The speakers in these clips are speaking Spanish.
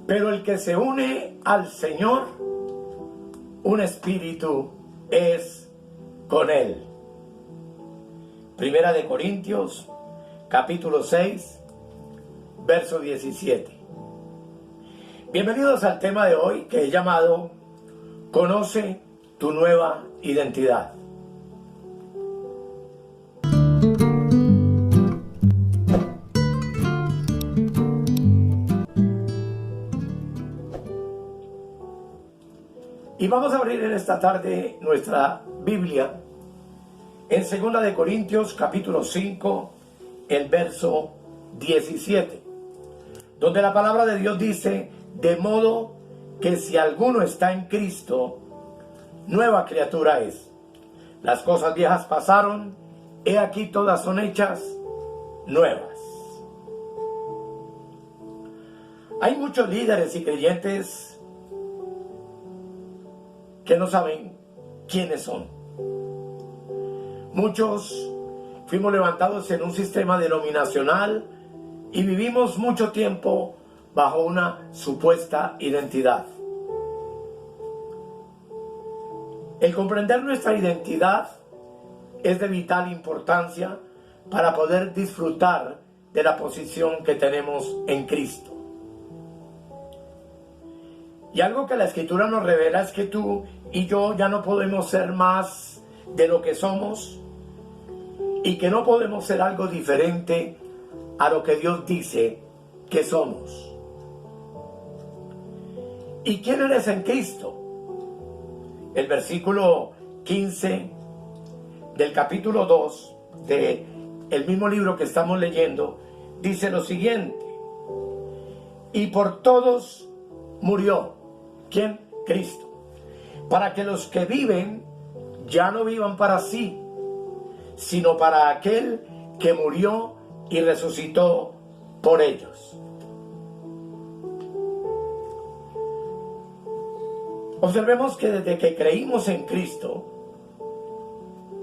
Pero el que se une al Señor, un espíritu es con Él. Primera de Corintios, capítulo 6, verso 17. Bienvenidos al tema de hoy que he llamado Conoce tu nueva identidad. Y vamos a abrir en esta tarde nuestra Biblia en 2 de Corintios capítulo 5, el verso 17, donde la palabra de Dios dice: de modo que si alguno está en Cristo, nueva criatura es. Las cosas viejas pasaron, he aquí todas son hechas nuevas. Hay muchos líderes y creyentes que no saben quiénes son. Muchos fuimos levantados en un sistema denominacional y vivimos mucho tiempo bajo una supuesta identidad. El comprender nuestra identidad es de vital importancia para poder disfrutar de la posición que tenemos en Cristo. Y algo que la Escritura nos revela es que tú y yo ya no podemos ser más de lo que somos y que no podemos ser algo diferente a lo que Dios dice que somos. ¿Y quién eres en Cristo? El versículo 15 del capítulo 2 del mismo libro que estamos leyendo dice lo siguiente: y por todos murió. ¿Quién? Cristo. Para que los que viven ya no vivan para sí, sino para aquel que murió y resucitó por ellos. Observemos que desde que creímos en Cristo,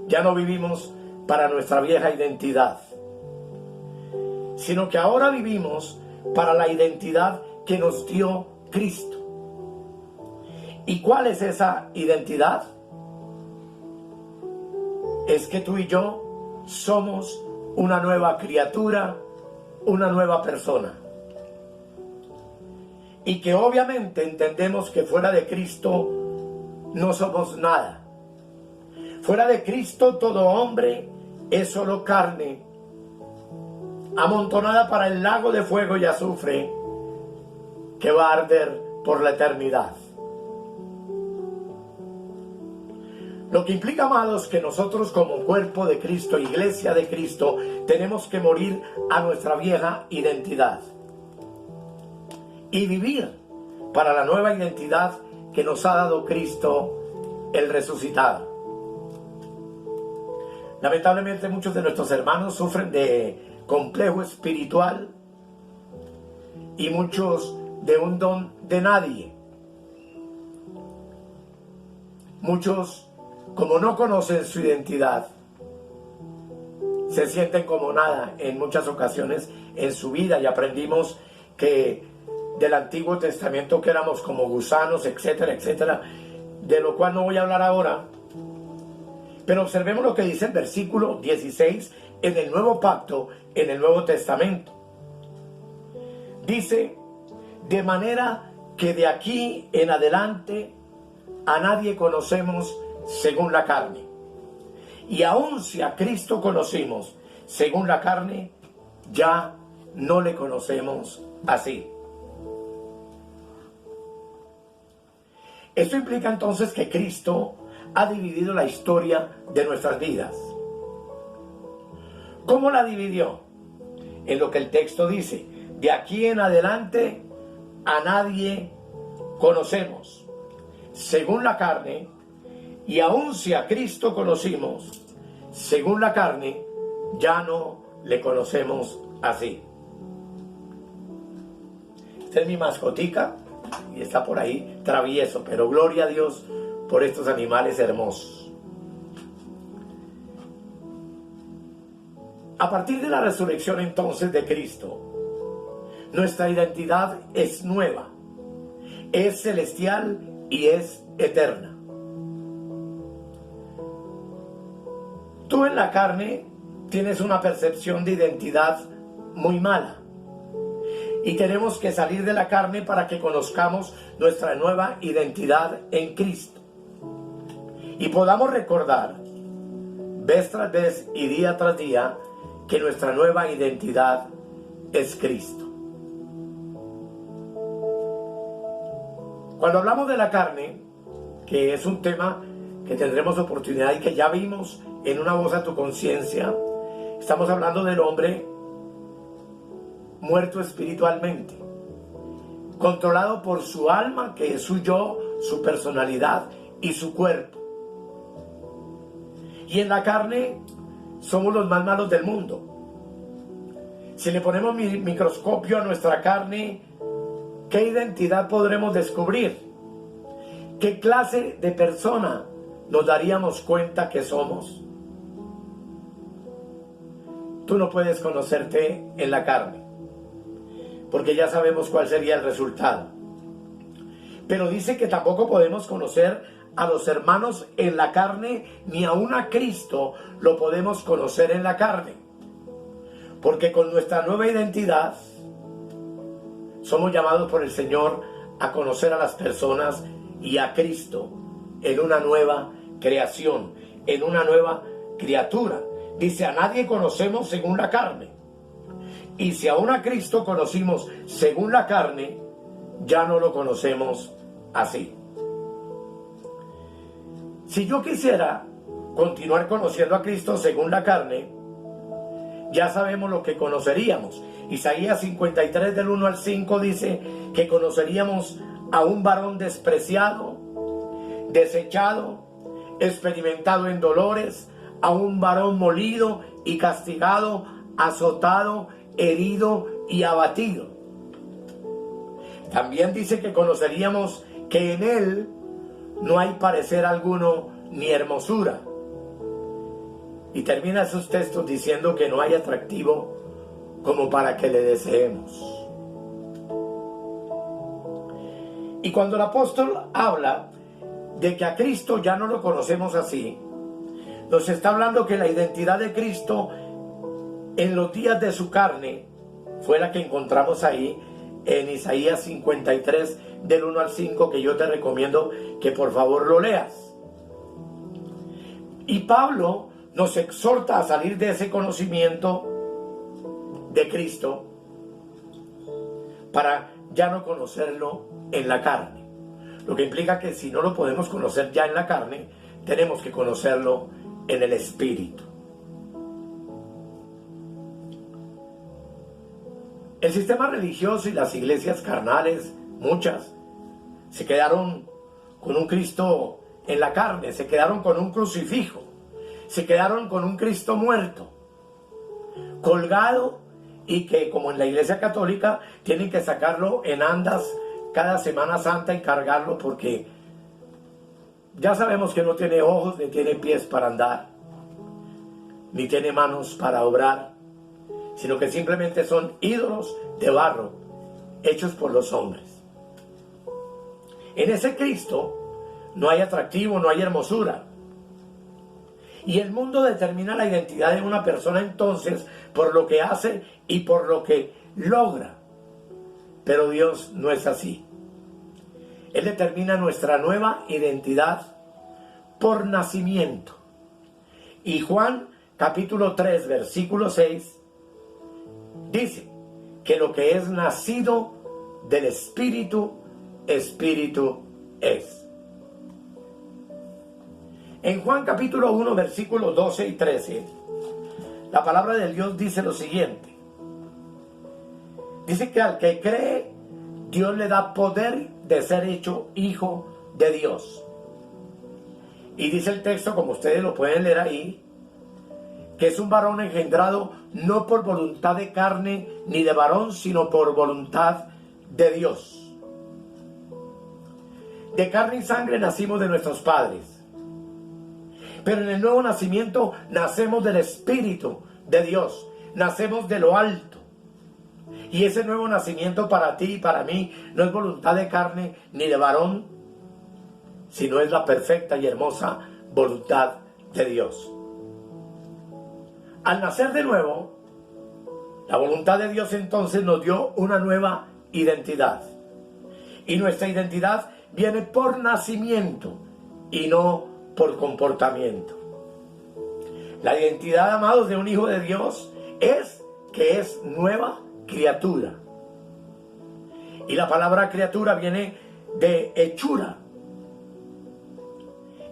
ya no vivimos para nuestra vieja identidad, sino que ahora vivimos para la identidad que nos dio Cristo. ¿Y cuál es esa identidad? Es que tú y yo somos una nueva criatura, una nueva persona. Y que obviamente entendemos que fuera de Cristo no somos nada. Fuera de Cristo todo hombre es solo carne, amontonada para el lago de fuego y azufre que va a arder por la eternidad. Lo que implica, amados, que nosotros como cuerpo de Cristo, iglesia de Cristo, tenemos que morir a nuestra vieja identidad y vivir para la nueva identidad que nos ha dado Cristo, el resucitado. Lamentablemente muchos de nuestros hermanos sufren de complejo espiritual y muchos de un don de nadie. Muchos, como no conocen su identidad, se sienten como nada en muchas ocasiones en su vida, y aprendimos que del Antiguo Testamento que éramos como gusanos, etcétera, etcétera, de lo cual no voy a hablar ahora. Pero observemos lo que dice el versículo 16 en el Nuevo Pacto, en el Nuevo Testamento. Dice: de manera que de aquí en adelante a nadie conocemos según la carne. Y aun si a Cristo conocimos según la carne, ya no le conocemos así. Esto implica entonces que Cristo ha dividido la historia de nuestras vidas. ¿Cómo la dividió? En lo que el texto dice: de aquí en adelante a nadie conocemos según la carne, y aun si a Cristo conocimos según la carne, ya no le conocemos así. Esta es mi mascotica y está por ahí travieso, pero gloria a Dios por estos animales hermosos. A partir de la resurrección entonces de Cristo, nuestra identidad es nueva. es celestial y es eterna. Tú en la carne tienes una percepción de identidad muy mala. Y tenemos que salir de la carne para que conozcamos nuestra nueva identidad en Cristo. Y podamos recordar, vez tras vez y día tras día, que nuestra nueva identidad es Cristo. Cuando hablamos de la carne, que es un tema que tendremos oportunidad y que ya vimos en Una Voz a tu Conciencia, estamos hablando del hombre muerto espiritualmente, controlado por su alma, que es su yo, su personalidad y su cuerpo. Y en la carne somos los más malos del mundo. Si le ponemos microscopio a nuestra carne, ¿qué identidad podremos descubrir? ¿Qué clase de persona nos daríamos cuenta que somos? Tú no puedes conocerte en la carne, porque ya sabemos cuál sería el resultado. Pero dice que tampoco podemos conocer a los hermanos en la carne, ni aun a Cristo lo podemos conocer en la carne. Porque con nuestra nueva identidad somos llamados por el Señor a conocer a las personas y a Cristo en una nueva creación, en una nueva criatura. Dice, a nadie conocemos según la carne. Y si aún a Cristo conocimos según la carne, ya no lo conocemos así. Si yo quisiera continuar conociendo a Cristo según la carne, ya sabemos lo que conoceríamos. Isaías 53 del 1 al 5 dice que conoceríamos a un varón despreciado, desechado, experimentado en dolores, a un varón molido y castigado, azotado, herido y abatido. También dice que conoceríamos que en él no hay parecer alguno ni hermosura. Y termina sus textos diciendo que no hay atractivo como para que le deseemos. Y cuando el apóstol habla de que a Cristo ya no lo conocemos así, nos está hablando que la identidad de Cristo en los días de su carne fue la que encontramos ahí en Isaías 53 del 1 al 5, que yo te recomiendo que por favor lo leas. Y Pablo nos exhorta a salir de ese conocimiento de Cristo para ya no conocerlo en la carne. Lo que implica que si no lo podemos conocer ya en la carne, tenemos que conocerlo en el Espíritu. El sistema religioso y las iglesias carnales, muchas, se quedaron con un Cristo en la carne, se quedaron con un crucifijo, se quedaron con un Cristo muerto, colgado, y que como en la iglesia católica tienen que sacarlo en andas cada Semana Santa y cargarlo, porque ya sabemos que no tiene ojos, ni tiene pies para andar, ni tiene manos para obrar, sino que simplemente son ídolos de barro hechos por los hombres. En ese Cristo no hay atractivo, no hay hermosura. Y el mundo determina la identidad de una persona entonces por lo que hace y por lo que logra. Pero Dios no es así. Él determina nuestra nueva identidad por nacimiento. Y Juan capítulo 3 versículo 6 dice que lo que es nacido del Espíritu, Espíritu es. En Juan capítulo 1 versículos 12 y 13, la palabra de Dios dice lo siguiente. Dice que al que cree, Dios le da poder de ser hecho hijo de Dios. Y dice el texto, como ustedes lo pueden leer ahí, que es un varón engendrado no por voluntad de carne ni de varón, sino por voluntad de Dios. De carne y sangre nacimos de nuestros padres, pero en el nuevo nacimiento nacemos del Espíritu de Dios, nacemos de lo alto. Y ese nuevo nacimiento para ti y para mí no es voluntad de carne ni de varón, sino es la perfecta y hermosa voluntad de Dios. Al nacer de nuevo, la voluntad de Dios entonces nos dio una nueva identidad. Y nuestra identidad viene por nacimiento y no por comportamiento. La identidad, amados, de un hijo de Dios es que es nueva criatura. Y la palabra criatura viene de hechura.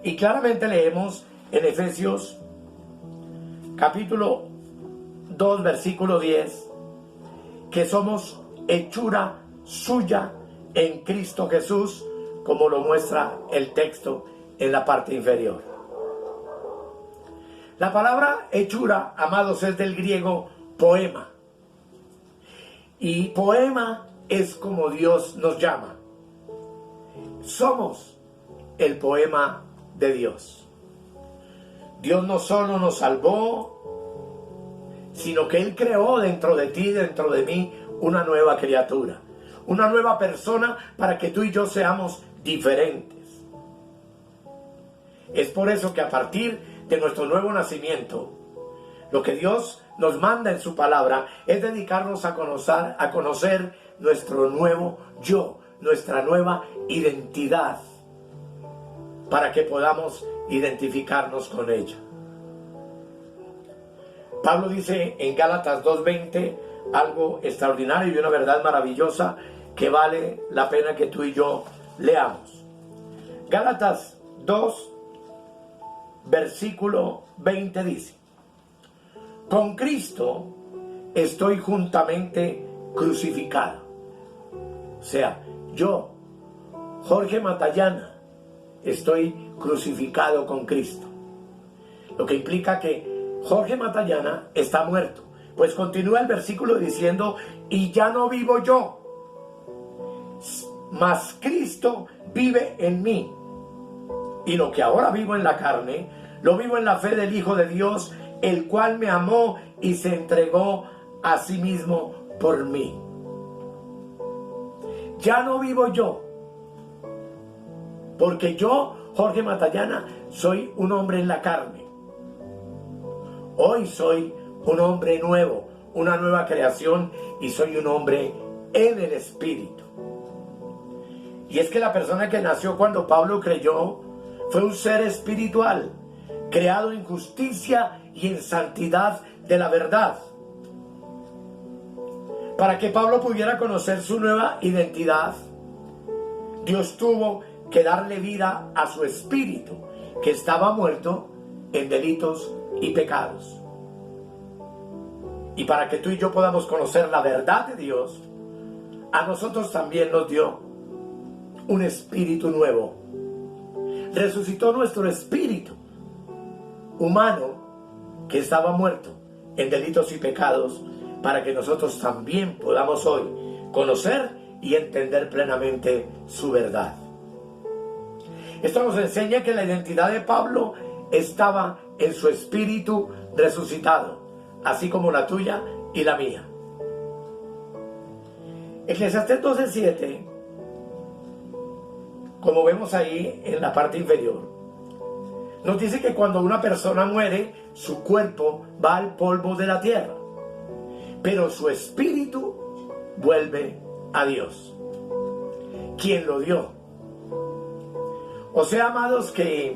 Y claramente leemos en Efesios capítulo 2, versículo 10, que somos hechura suya en Cristo Jesús, como lo muestra el texto en la parte inferior. La palabra hechura, amados, es del griego poema. Y poema es como Dios nos llama. Somos el poema de Dios. Dios no solo nos salvó, sino que Él creó dentro de ti, dentro de mí, una nueva criatura, una nueva persona para que tú y yo seamos diferentes. Es por eso que a partir de nuestro nuevo nacimiento, lo que Dios nos manda en su palabra es dedicarnos a conocer nuestro nuevo yo, nuestra nueva identidad, para que podamos identificarnos con ella. Pablo dice en Gálatas 2:20 algo extraordinario y una verdad maravillosa que vale la pena que tú y yo leamos. Gálatas 2, versículo 20 dice: con Cristo estoy juntamente crucificado. O sea, yo, Jorge Matallana, estoy crucificado con Cristo. Lo que implica que Jorge Matallana está muerto. Pues continúa el versículo diciendo: y ya no vivo yo, mas Cristo vive en mí. Y lo que ahora vivo en la carne, lo vivo en la fe del Hijo de Dios, el cual me amó y se entregó a sí mismo por mí. Ya no vivo yo, porque yo, Jorge Matallana, soy un hombre en la carne. Hoy soy un hombre nuevo, una nueva creación, y soy un hombre en el Espíritu. Y es que la persona que nació cuando Pablo creyó fue un ser espiritual, creado en justicia y en santidad de la verdad. Para que Pablo pudiera conocer su nueva identidad, Dios tuvo que darle vida a su espíritu, que estaba muerto en delitos y pecados. Y para que tú y yo podamos conocer la verdad de Dios, a nosotros también nos dio un espíritu nuevo. Resucitó nuestro espíritu humano que estaba muerto en delitos y pecados, para que nosotros también podamos hoy conocer y entender plenamente su verdad. Esto nos enseña que la identidad de Pablo estaba en su espíritu resucitado, así como la tuya y la mía. Eclesiastés 12:7, como vemos ahí en la parte inferior, nos dice que cuando una persona muere, su cuerpo va al polvo de la tierra, pero su espíritu vuelve a Dios, quien lo dio. O sea, amados, que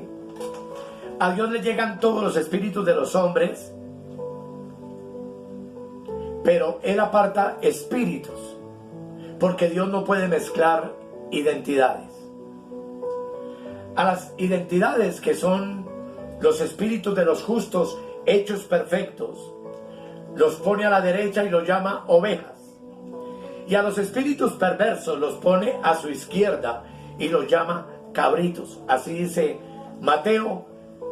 a Dios le llegan todos los espíritus de los hombres, pero Él aparta espíritus, porque Dios no puede mezclar identidades. A las identidades que son los espíritus de los justos hechos perfectos, los pone a la derecha y los llama ovejas. Y a los espíritus perversos los pone a su izquierda y los llama cabritos. Así dice Mateo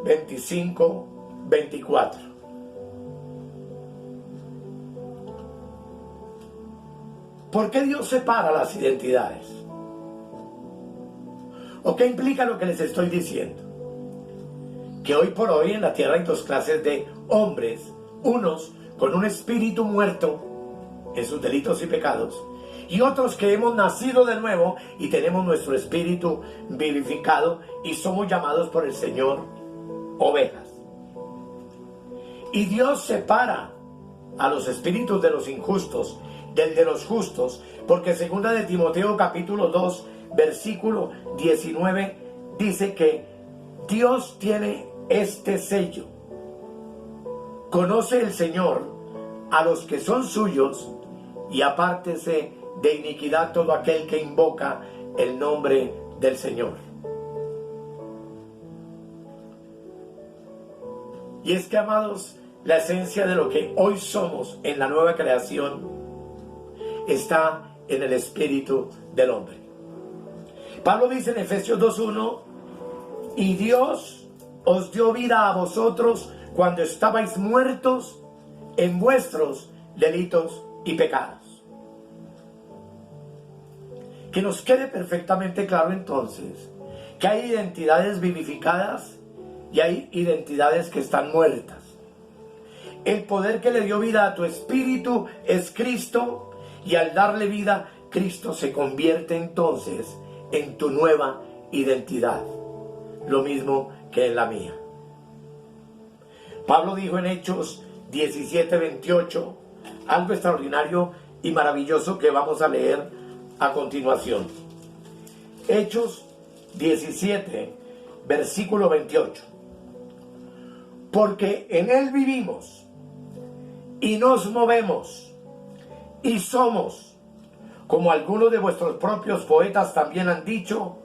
25:24. ¿Por qué Dios separa las identidades? ¿O qué implica lo que les estoy diciendo? Que hoy por hoy en la tierra hay dos clases de hombres: unos con un espíritu muerto en sus delitos y pecados, y otros que hemos nacido de nuevo y tenemos nuestro espíritu vivificado y somos llamados por el Señor ovejas. Y Dios separa a los espíritus de los injustos del de los justos, porque segunda de Timoteo capítulo 2 versículo 19 dice que Dios tiene este sello: conoce el Señor a los que son suyos, y apártese de iniquidad todo aquel que invoca el nombre del Señor. Y es que, amados, la esencia de lo que hoy somos en la nueva creación está en el espíritu del hombre. Pablo dice en Efesios 2:1: y Dios os dio vida a vosotros cuando estabais muertos en vuestros delitos y pecados. Que nos quede perfectamente claro entonces que hay identidades vivificadas y hay identidades que están muertas. El poder que le dio vida a tu espíritu es Cristo, y al darle vida, Cristo se convierte entonces en tu nueva identidad, lo mismo que en la mía. Pablo dijo en Hechos 17:28 algo extraordinario y maravilloso que vamos a leer a continuación. Hechos 17, versículo 28. Porque en Él vivimos y nos movemos y somos, como algunos de vuestros propios poetas también han dicho,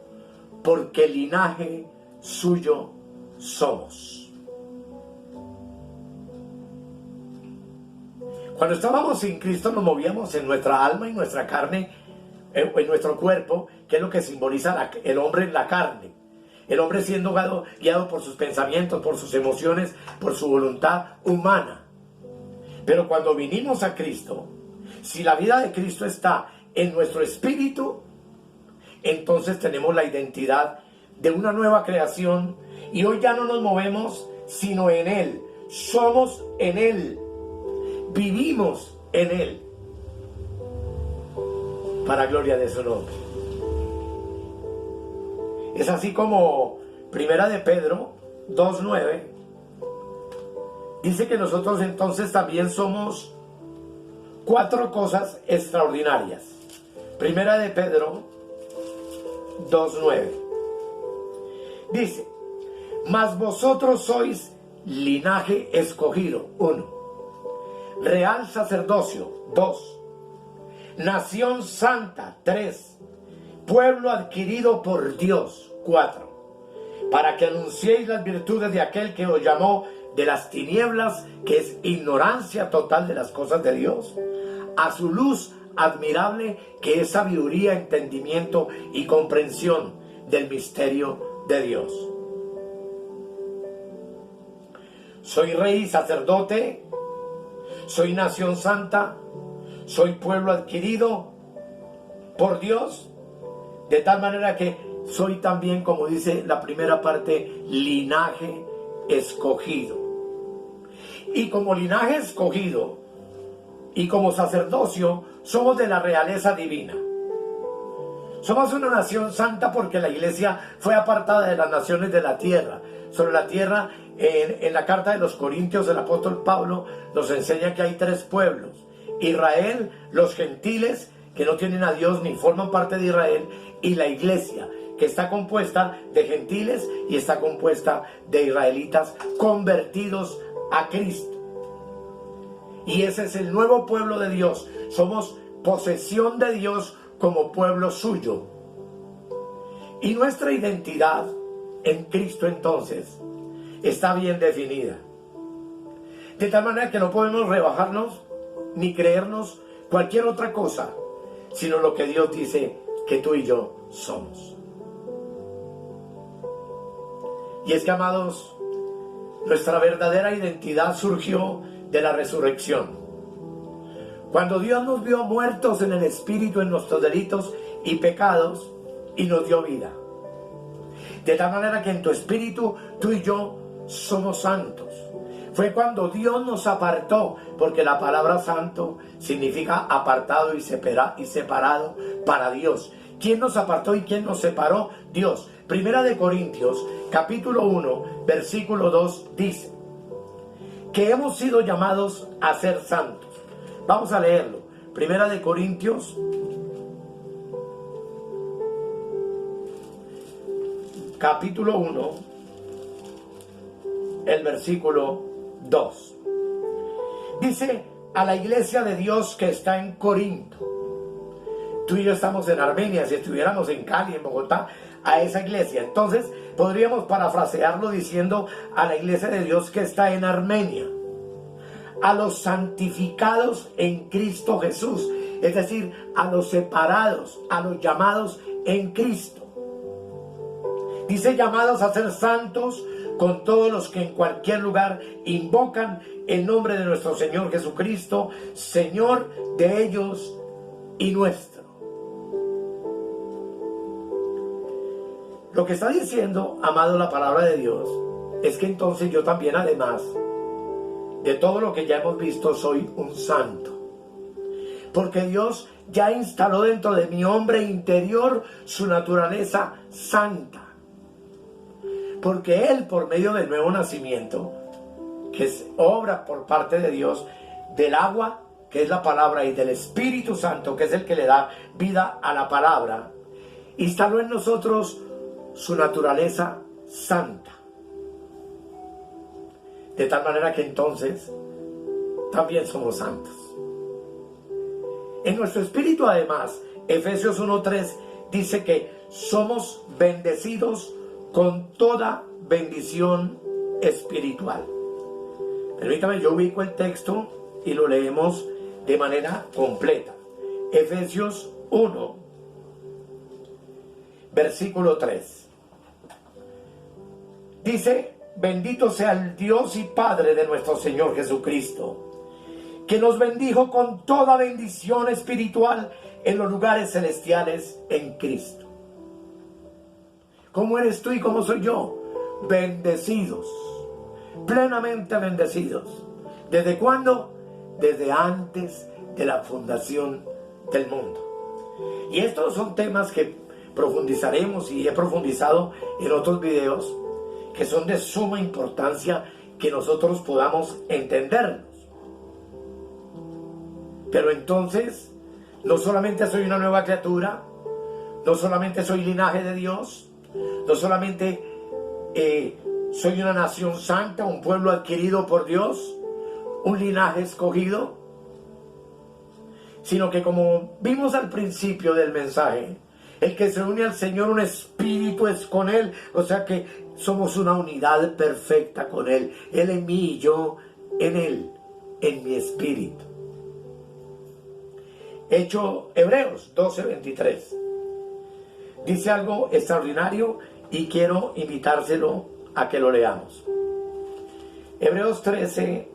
porque linaje suyo somos. Cuando estábamos sin Cristo nos movíamos en nuestra alma y nuestra carne, en nuestro cuerpo, que es lo que simboliza el hombre en la carne. El hombre siendo guiado por sus pensamientos, por sus emociones, por su voluntad humana. Pero cuando vinimos a Cristo, si la vida de Cristo está en nuestro espíritu, entonces tenemos la identidad de una nueva creación, y hoy ya no nos movemos sino en Él. Somos en Él. Vivimos en Él. Para gloria de su nombre. Es así como Primera de Pedro 2:9 dice que nosotros entonces también somos 4 cosas extraordinarias. Primera de Pedro 2:9 dice: mas vosotros sois linaje escogido, 1; real sacerdocio, 2; nación santa, 3; pueblo adquirido por Dios, 4; para que anunciéis las virtudes de aquel que os llamó de las tinieblas, que es ignorancia total de las cosas de Dios, a su luz admirable, que es sabiduría, entendimiento y comprensión del misterio de Dios. Soy rey y sacerdote, soy nación santa, soy pueblo adquirido por Dios, de tal manera que soy también, como dice la primera parte, linaje escogido. Y como linaje escogido y como sacerdocio, somos de la realeza divina. Somos una nación santa porque la iglesia fue apartada de las naciones de la tierra. Sobre la tierra, en la carta de los Corintios, el apóstol Pablo nos enseña que hay 3 pueblos: Israel, los gentiles que no tienen a Dios ni forman parte de Israel, y la iglesia, que está compuesta de gentiles y está compuesta de israelitas convertidos a Cristo. Y ese es el nuevo pueblo de Dios. Somos posesión de Dios como pueblo suyo. Y nuestra identidad en Cristo entonces está bien definida. De tal manera que no podemos rebajarnos ni creernos cualquier otra cosa, sino lo que Dios dice que tú y yo somos. Y es que, amados, nuestra verdadera identidad surgió de la resurrección. Cuando Dios nos vio muertos en el espíritu, en nuestros delitos y pecados, y nos dio vida. De tal manera que en tu espíritu tú y yo somos santos. Fue cuando Dios nos apartó, porque la palabra santo significa apartado y separado para Dios. ¿Quién nos apartó y quién nos separó? Dios. Primera de Corintios, capítulo 1, versículo 2 dice que hemos sido llamados a ser santos. Vamos a leerlo. Primera de Corintios, capítulo 1, el versículo 2. Dice: a la iglesia de Dios que está en Corinto. Tú y yo estamos en Armenia. Si estuviéramos en Cali, en Bogotá, a esa iglesia, entonces podríamos parafrasearlo diciendo: a la iglesia de Dios que está en Armenia, a los santificados en Cristo Jesús, es decir, a los separados, a los llamados en Cristo. Dice: llamados a ser santos con todos los que en cualquier lugar invocan el nombre de nuestro Señor Jesucristo, Señor de ellos y nuestro. Lo que está diciendo, amado, la palabra de Dios, es que entonces yo también, además de todo lo que ya hemos visto, soy un santo. Porque Dios ya instaló dentro de mi hombre interior su naturaleza santa. Porque Él, por medio del nuevo nacimiento, que es obra por parte de Dios, del agua, que es la palabra, y del Espíritu Santo, que es el que le da vida a la palabra, instaló en nosotros su naturaleza santa. De tal manera que entonces también somos santos. En nuestro espíritu, además, Efesios 1:3 dice que somos bendecidos con toda bendición espiritual. Permítame, yo ubico el texto y lo leemos de manera completa. Efesios 1, versículo 3. Dice: bendito sea el Dios y Padre de nuestro Señor Jesucristo, que nos bendijo con toda bendición espiritual en los lugares celestiales en Cristo. ¿Cómo eres tú y cómo soy yo? Bendecidos, plenamente bendecidos. ¿Desde cuándo? Desde antes de la fundación del mundo. Y estos son temas que profundizaremos y he profundizado en otros videos, que son de suma importancia que nosotros podamos entendernos. Pero entonces, no solamente soy una nueva criatura, no solamente soy linaje de Dios, no solamente soy una nación santa, un pueblo adquirido por Dios, un linaje escogido, sino que, como vimos al principio del mensaje, el que se une al Señor, un espíritu es con Él. O sea que somos una unidad perfecta con Él. Él en mí y yo en Él, en mi espíritu. Hebreos 12:23. Dice algo extraordinario y quiero invitárselo a que lo leamos. Hebreos 13,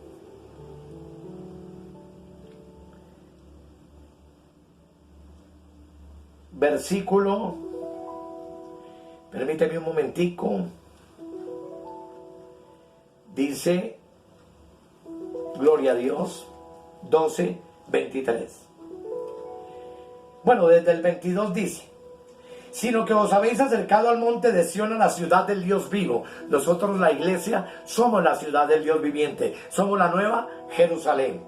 versículo, permíteme un momentico, dice, gloria a Dios, 12:23. Bueno, desde el 22 dice: sino que os habéis acercado al monte de Sión, a la ciudad del Dios vivo. Nosotros, la iglesia, somos la ciudad del Dios viviente, somos la nueva Jerusalén.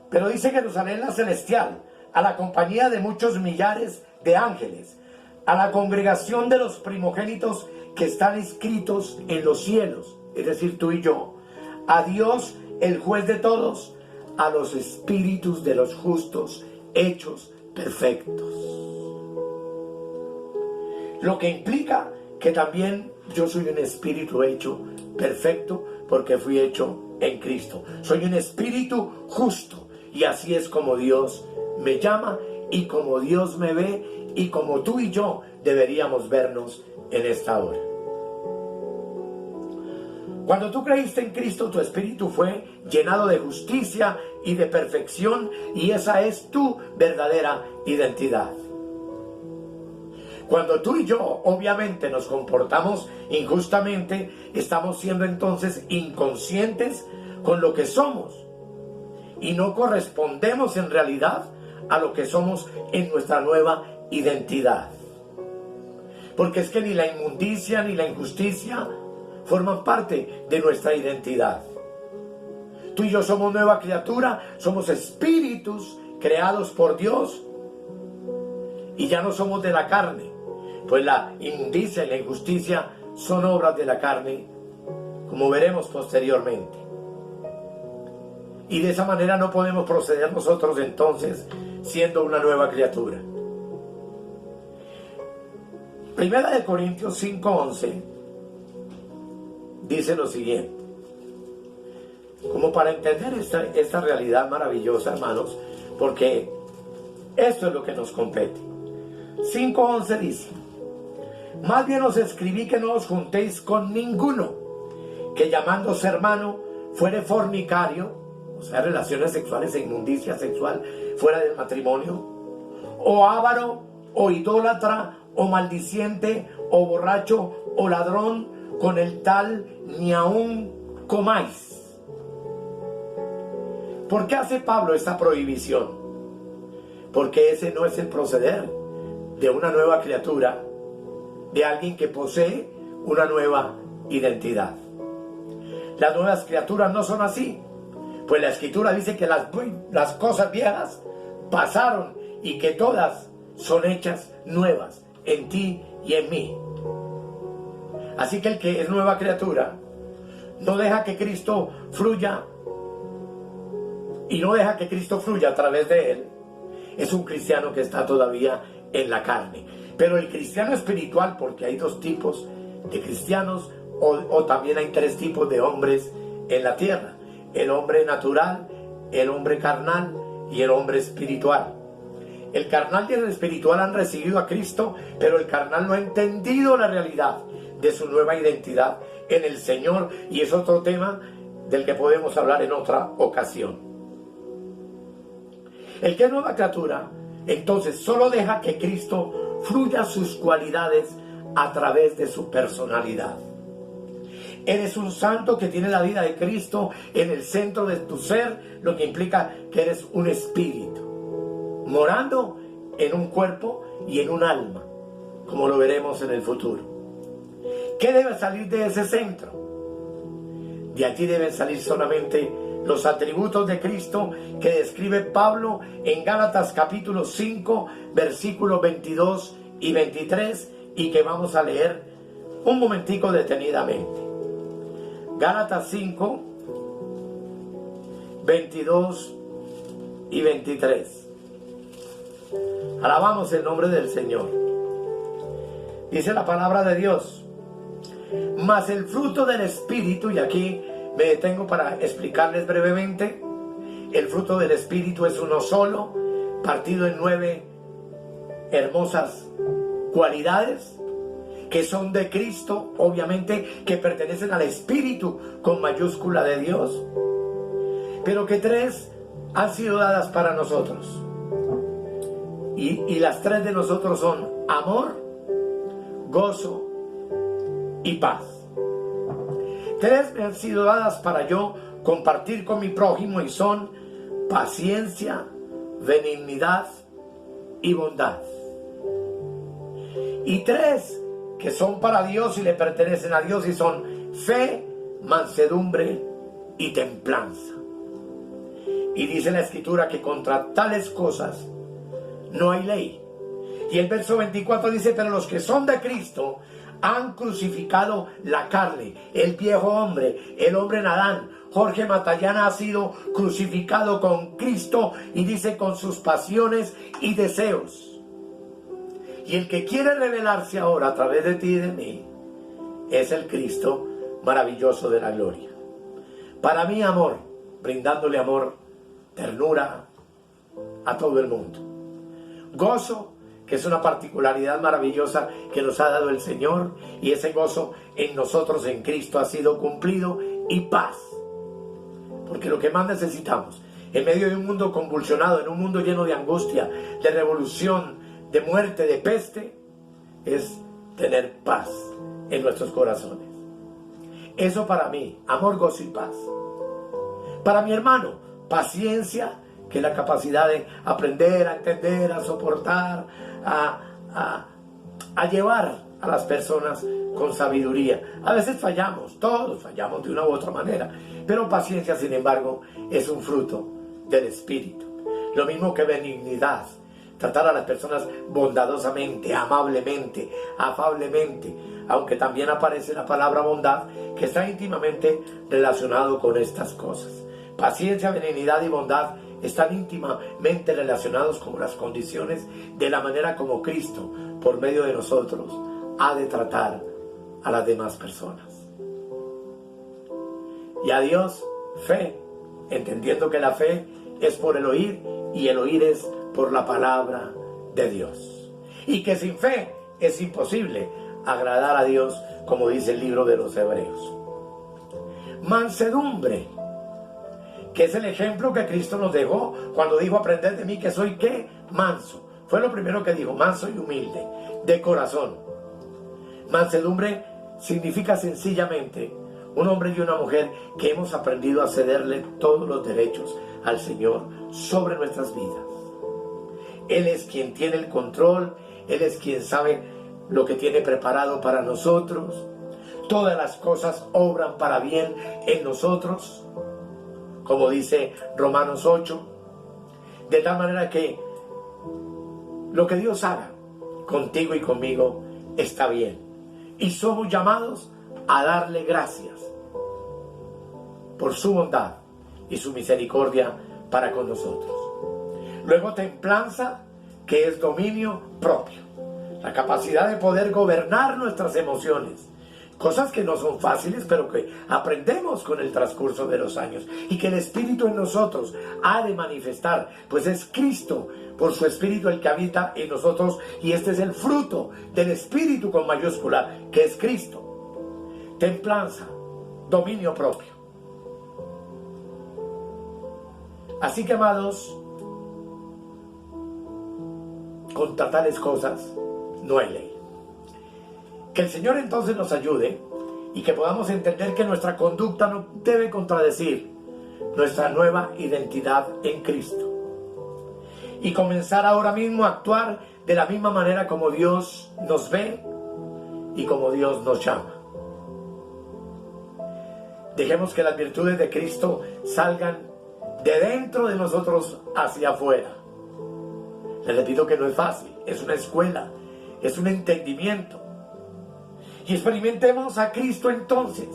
Pero dice Jerusalén la celestial, a la compañía de muchos millares de ángeles, a la congregación de los primogénitos que están inscritos en los cielos, es decir, tú y yo, a Dios, el juez de todos, a los espíritus de los justos hechos perfectos. Lo que implica que también yo soy un espíritu hecho perfecto, porque fui hecho en Cristo. Soy un espíritu justo, y así es como Dios me llama y como Dios me ve y como tú y yo deberíamos vernos en esta hora. Cuando tú creíste en Cristo, tu espíritu fue llenado de justicia y de perfección, y esa es tu verdadera identidad. Cuando tú y yo obviamente nos comportamos injustamente, estamos siendo entonces inconscientes con lo que somos y no correspondemos en realidad a lo que somos en nuestra nueva identidad. Porque es que ni la inmundicia ni la injusticia forman parte de nuestra identidad. Tú y yo somos nueva criatura, somos espíritus creados por Dios y ya no somos de la carne, pues la inmundicia y la injusticia son obras de la carne, como veremos posteriormente. Y de esa manera no podemos proceder nosotros entonces siendo una nueva criatura. Primera de Corintios 5:11 dice lo siguiente, como para entender esta realidad maravillosa, hermanos, porque esto es lo que nos compete. 5:11 dice: más bien os escribí que no os juntéis con ninguno que llamándose hermano fuere fornicario, o sea, relaciones sexuales e inmundicia sexual fuera del matrimonio, o avaro, o idólatra, o maldiciente, o borracho, o ladrón, con el tal ni aun comáis. ¿Por qué hace Pablo esta prohibición? Porque ese no es el proceder de una nueva criatura, de alguien que posee una nueva identidad. Las nuevas criaturas no son así, pues la Escritura dice que las cosas viejas pasaron y que todas son hechas nuevas en ti y en mí. Así que el que es nueva criatura no deja que Cristo fluya y no deja que Cristo fluya a través de él. Es un cristiano que está todavía en la carne. Pero el cristiano espiritual, porque hay dos tipos de cristianos, o también hay tres tipos de hombres en la tierra: el hombre natural, el hombre carnal y el hombre espiritual. El carnal y el espiritual han recibido a Cristo, pero el carnal no ha entendido la realidad de su nueva identidad en el Señor, y es otro tema del que podemos hablar en otra ocasión. El que es nueva criatura, entonces, solo deja que Cristo fluya sus cualidades a través de su personalidad. Eres un santo que tiene la vida de Cristo en el centro de tu ser, lo que implica que eres un espíritu, morando en un cuerpo y en un alma, como lo veremos en el futuro. ¿Qué debe salir de ese centro? De allí deben salir solamente los atributos de Cristo que describe Pablo en Gálatas capítulo 5, versículos 22 y 23, y que vamos a leer un momentico detenidamente. Gálatas 5, 22 y 23. Alabamos el nombre del Señor. Dice la palabra de Dios: mas el fruto del Espíritu, y aquí me detengo para explicarles brevemente, el fruto del Espíritu es uno solo, partido en 9 hermosas cualidades que son de Cristo, obviamente, que pertenecen al Espíritu con mayúscula de Dios, pero que 3 han sido dadas para nosotros. Y las 3 de nosotros son amor, gozo y paz. 3 me han sido dadas para yo compartir con mi prójimo, y son paciencia, benignidad y bondad. Y 3 que son para Dios y le pertenecen a Dios, y son fe, mansedumbre y templanza. Y dice la Escritura que contra tales cosas no hay ley. Y el verso 24 dice: pero los que son de Cristo han crucificado la carne, el viejo hombre, el hombre en Adán. Jorge Matallana ha sido crucificado con Cristo, y dice con sus pasiones y deseos. Y el que quiere revelarse ahora a través de ti y de mí es el Cristo maravilloso de la gloria. Para mí, amor, brindándole amor, ternura a todo el mundo. Gozo, que es una particularidad maravillosa que nos ha dado el Señor, y ese gozo en nosotros, en Cristo, ha sido cumplido. Y paz, porque lo que más necesitamos en medio de un mundo convulsionado, en un mundo lleno de angustia, de revolución, de muerte, de peste, es tener paz en nuestros corazones. Eso para mí, amor, gozo y paz. Para mi hermano, paciencia, que es la capacidad de aprender, a entender, a soportar, a llevar a las personas con sabiduría. A veces fallamos, todos fallamos de una u otra manera, pero paciencia, sin embargo, es un fruto del Espíritu. Lo mismo que benignidad, tratar a las personas bondadosamente, amablemente, afablemente, aunque también aparece la palabra bondad, que está íntimamente relacionado con estas cosas. Paciencia, benignidad y bondad están íntimamente relacionados con las condiciones de la manera como Cristo, por medio de nosotros, ha de tratar a las demás personas. Y a Dios, fe, entendiendo que la fe es por el oír y el oír es por la palabra de Dios. Y que sin fe es imposible agradar a Dios, como dice el libro de los Hebreos. Mansedumbre, que es el ejemplo que Cristo nos dejó cuando dijo: aprended de mí que soy, ¿qué? Manso. Fue lo primero que dijo, manso y humilde, de corazón. Mansedumbre significa sencillamente un hombre y una mujer que hemos aprendido a cederle todos los derechos al Señor sobre nuestras vidas. Él es quien tiene el control, Él es quien sabe lo que tiene preparado para nosotros. Todas las cosas obran para bien en nosotros, como dice Romanos 8, de tal manera que lo que Dios haga contigo y conmigo está bien. Y somos llamados a darle gracias por su bondad y su misericordia para con nosotros. Luego, templanza, que es dominio propio, la capacidad de poder gobernar nuestras emociones, cosas que no son fáciles, pero que aprendemos con el transcurso de los años y que el Espíritu en nosotros ha de manifestar, pues es Cristo por su Espíritu el que habita en nosotros, y este es el fruto del Espíritu con mayúscula, que es Cristo. Templanza, dominio propio. Así que, amados, contra tales cosas no hay ley. Que el Señor entonces nos ayude y que podamos entender que nuestra conducta no debe contradecir nuestra nueva identidad en Cristo. Y comenzar ahora mismo a actuar de la misma manera como Dios nos ve y como Dios nos llama. Dejemos que las virtudes de Cristo salgan de dentro de nosotros hacia afuera. Les repito que no es fácil, es una escuela, es un entendimiento. Y experimentemos a Cristo entonces,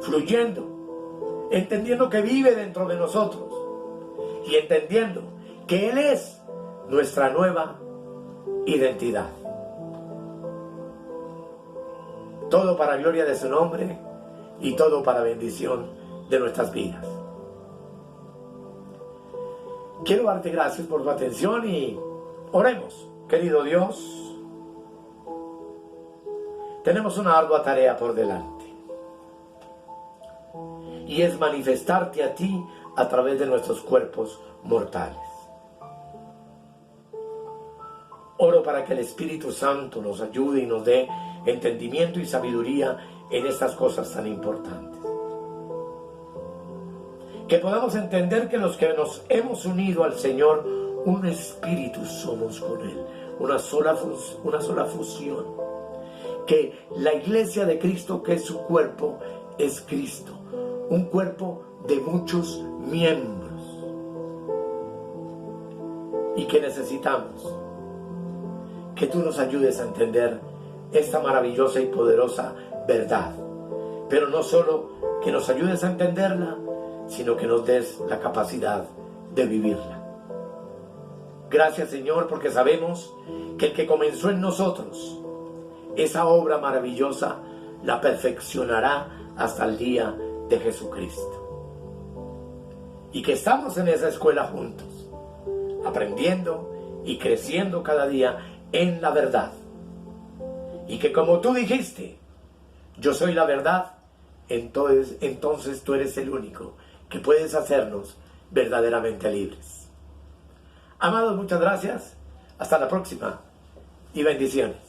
fluyendo, entendiendo que vive dentro de nosotros y entendiendo que Él es nuestra nueva identidad. Todo para gloria de su nombre y todo para bendición de nuestras vidas. Quiero darte gracias por tu atención y oremos. Querido Dios, tenemos una ardua tarea por delante, y es manifestarte a ti a través de nuestros cuerpos mortales. Oro para que el Espíritu Santo nos ayude y nos dé entendimiento y sabiduría en estas cosas tan importantes. Que podamos entender que los que nos hemos unido al Señor, un espíritu somos con Él, una sola fusión. Que la iglesia de Cristo, que es su cuerpo, es Cristo, un cuerpo de muchos miembros, y que necesitamos que tú nos ayudes a entender esta maravillosa y poderosa verdad, pero no solo que nos ayudes a entenderla, sino que nos des la capacidad de vivirla. Gracias, Señor, porque sabemos que el que comenzó en nosotros esa obra maravillosa la perfeccionará hasta el día de Jesucristo. Y que estamos en esa escuela juntos, aprendiendo y creciendo cada día en la verdad. Y que, como tú dijiste, yo soy la verdad, entonces tú eres el único que puedes hacernos verdaderamente libres. Amados, muchas gracias. Hasta la próxima y bendiciones.